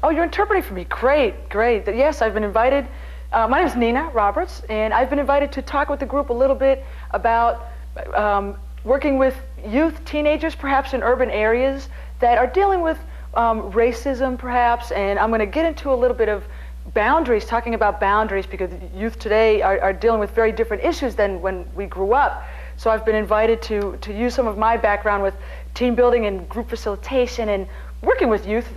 Oh, you're interpreting for me. Great, great. Yes, I've been invited. My name is Nina Roberts, and I've been invited to talk with the group a little bit about working with youth, teenagers, perhaps in urban areas that are dealing with racism, perhaps. And I'm going to get into a little bit of boundaries, talking about boundaries, because youth today are dealing with very different issues than when we grew up. So I've been invited to use some of my background with team building and group facilitation and working with youth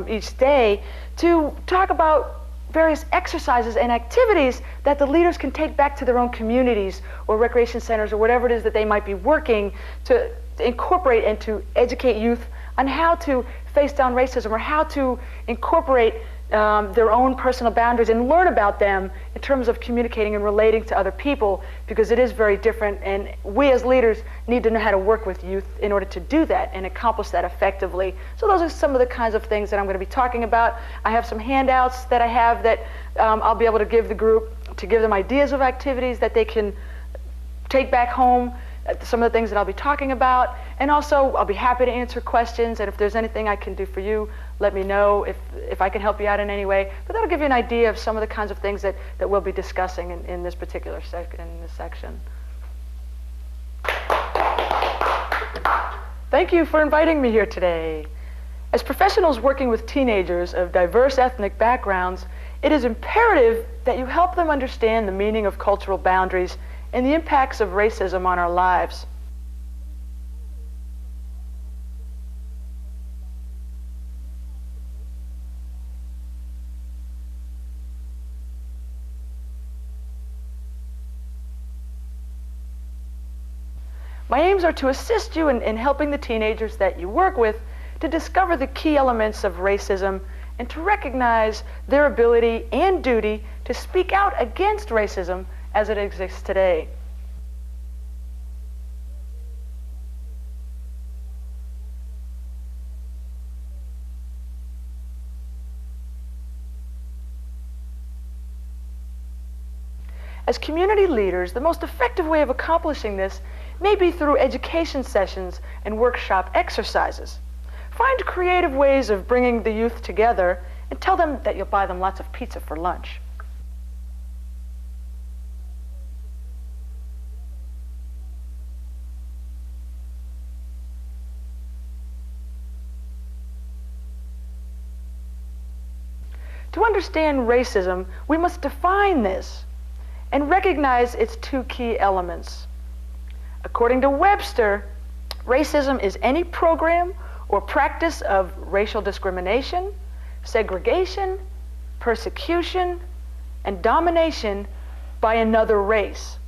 each day to talk about various exercises and activities that the leaders can take back to their own communities or recreation centers or whatever it is that they might be working to incorporate and to educate youth on how to face down racism or how to incorporate their own personal boundaries and learn about them in terms of communicating and relating to other people, because it is very different, and we as leaders need to know how to work with youth in order to do that and accomplish that effectively. So those are some of the kinds of things that I'm going to be talking about. I have some handouts that I have that I'll be able to give the group to give them ideas of activities that they can take back home, some of the things that I'll be talking about, and also I'll be happy to answer questions, and if there's anything I can do for you, let me know if I can help you out in any way. But that'll give you an idea of some of the kinds of things that we'll be discussing in this particular section. Thank you for inviting me here today. As professionals working with teenagers of diverse ethnic backgrounds, it is imperative that you help them understand the meaning of cultural boundaries and the impacts of racism on our lives. My aims are to assist you in helping the teenagers that you work with to discover the key elements of racism and to recognize their ability and duty to speak out against racism as it exists today. As community leaders, the most effective way of accomplishing this may be through education sessions and workshop exercises. Find creative ways of bringing the youth together and tell them that you'll buy them lots of pizza for lunch. To understand racism, we must define this and recognize its two key elements. According to Webster, racism is any program or practice of racial discrimination, segregation, persecution, and domination by another race.